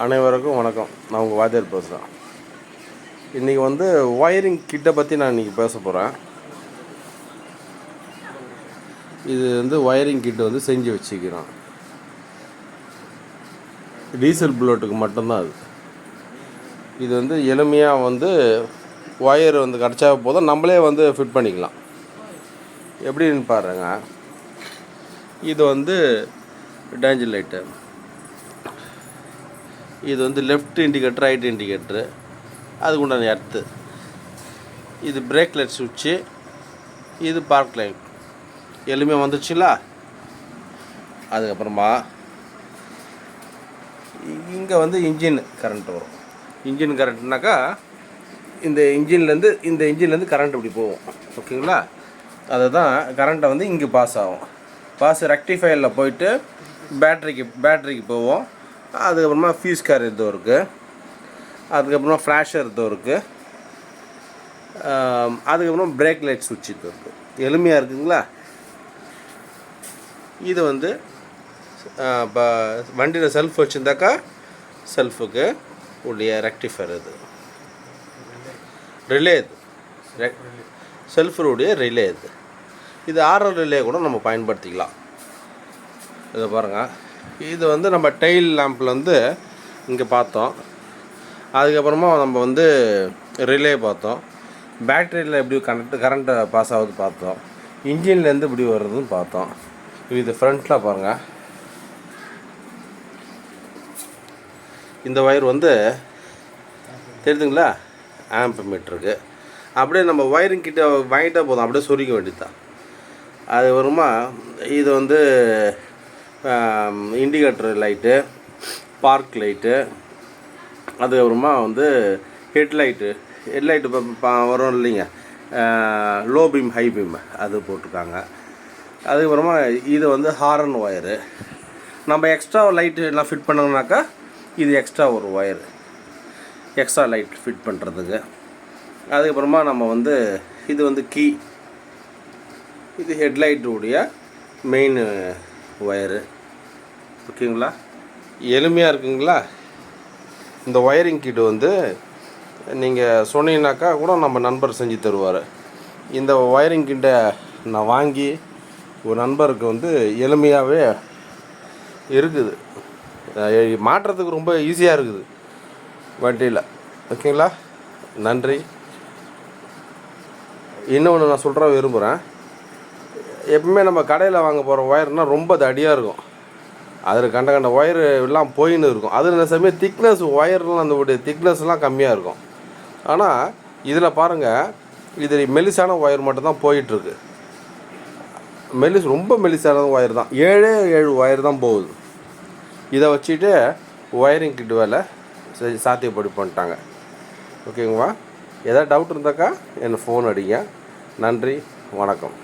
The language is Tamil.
அனைவருக்கும் வணக்கம். நான் உங்கள் வாத்தியார் பேசுகிறேன். இன்றைக்கி வந்து ஒயரிங் கிட்டை பற்றி நான் இன்றைக்கி பேச போகிறேன். இது வந்து ஒயரிங் கிட்ட வந்து செஞ்சு வச்சுக்கிறோம். டீசல் புல்லட்டுக்கு மட்டும்தான் அது. இது வந்து எளிமையாக வந்து ஒயர் வந்து கிடச்சா போதும், நம்மளே வந்து ஃபிட் பண்ணிக்கலாம். எப்படின்னு பாருங்க. இது வந்து டேஞ்சர் லைட்டு, இது வந்து லெஃப்ட் இண்டிகேட்டர், ரைட் இண்டிகேட்டரு, அதுக்கு உண்டான எர்த்து. இது பிரேக் லைட் சுவிட்சு, இது பார்க் லைட். எளிமையாக வந்துச்சுங்களா? அதுக்கப்புறமா இங்கே வந்து இன்ஜின் கரண்ட் வரும். இன்ஜின் கரண்ட்னாக்கா இந்த இன்ஜின்லேருந்து கரண்ட் இப்படி போகும். ஓகேங்களா? அதை தான் கரண்ட்டை வந்து இங்கே பாஸ் ஆகும். ரெக்டிஃபையரில் போயிட்டு பேட்ரிக்கு போவோம். அதுக்கப்புறமா ஃபியூஸ் கேர் இது இருக்குது, அதுக்கப்புறமா ஃப்ளாஷர் இது இருக்குது, அதுக்கப்புறம் பிரேக் லைட் சுவிட்ச் இது இருக்குது. எளிமையாக இருக்குங்களா? இது வந்து இப்போ வண்டியில் செல்ஃப் வச்சுருந்தாக்கா செல்ஃபுக்கு உடைய ரெக்டிஃபையர் இது ரிலே, இது செல்ஃபுடைய ரிலே. இது ஆர்ஆர் ரிலே கூட நம்ம பயன்படுத்திக்கலாம். இதை பாருங்கள். இது வந்து நம்ம டெயில் லேம்பில் வந்து இங்கே பார்த்தோம். அதுக்கப்புறமா நம்ம வந்து ரிலே பார்த்தோம். பேட்டரியில் எப்படி கரண்ட்டை பாஸ் ஆகுது பார்த்தோம். இன்ஜின்லேருந்து இப்படி வர்றதுன்னு பார்த்தோம். இது ஃப்ரண்ட்டில் பாருங்கள். இந்த ஒயர் வந்து தெரியுதுங்களா? ஆம்ப் மீட்டருக்கு. அப்படியே நம்ம ஒயரிங் கிட்ட வாங்கிட்டால் போதும், அப்படியே சொருக்க வேண்டியதுதான். அது வருமா. இது வந்து இண்டிகேட்டர் லைட்டு, பார்க் லைட்டு, அதுக்கப்புறமா வந்து ஹெட்லைட்டு இப்போ வரும் இல்லைங்க, லோ பீம் ஹை பீம், அது போட்டிருக்காங்க. அதுக்கப்புறமா இது வந்து ஹாரன் ஒயரு. நம்ம எக்ஸ்ட்ரா லைட்டு எல்லாம் ஃபிட் பண்ணோம்னாக்கா இது எக்ஸ்ட்ரா ஒரு ஒயரு, எக்ஸ்ட்ரா லைட் ஃபிட் பண்ணுறதுக்கு. அதுக்கப்புறமா நம்ம வந்து இது வந்து கீ, இது ஹெட்லைட்டுடைய மெயின் ஒயரு. ஓகேங்களா? எளிமையாக இருக்குங்களா? இந்த ஒயரிங் கிட் வந்து நீங்கள் சொன்னீங்கன்னாக்கா கூட நம்ம நண்பர் செஞ்சு தருவார். இந்த ஒயரிங் கிட்டை நான் வாங்கி ஒரு நண்பருக்கு வந்து எளிமையாகவே இருக்குது, மாட்டுறதுக்கு ரொம்ப ஈஸியாக இருக்குது வண்டியில். ஓகேங்களா? நன்றி. இன்னொன்று நான் சொல்கிற விரும்புகிறேன். எப்பவுமே நம்ம கடையில் வாங்க போகிற ஒயர்னால் ரொம்ப தடியாக இருக்கும். அதில் கண்ட ஒயரு எல்லாம் போயின்னு இருக்கும். அதில் சமயம் திக்னஸ் ஒயர்லாம் அந்த திக்னஸ்லாம் கம்மியாக இருக்கும். ஆனால் இதில் பாருங்கள், இது மெலிசான ஒயர் மட்டும்தான் போயிட்டுருக்கு. ரொம்ப மெலிசான ஒயர் தான், 7 ஒயர் தான் போகுது. இதை வச்சுட்டு ஒயரிங் கிட் வேலை சாத்தியப்படி பண்ணிட்டாங்க. ஓகேங்களா? எதாவது டவுட் இருந்தாக்கா என்னை ஃபோன் அடிங்க. நன்றி, வணக்கம்.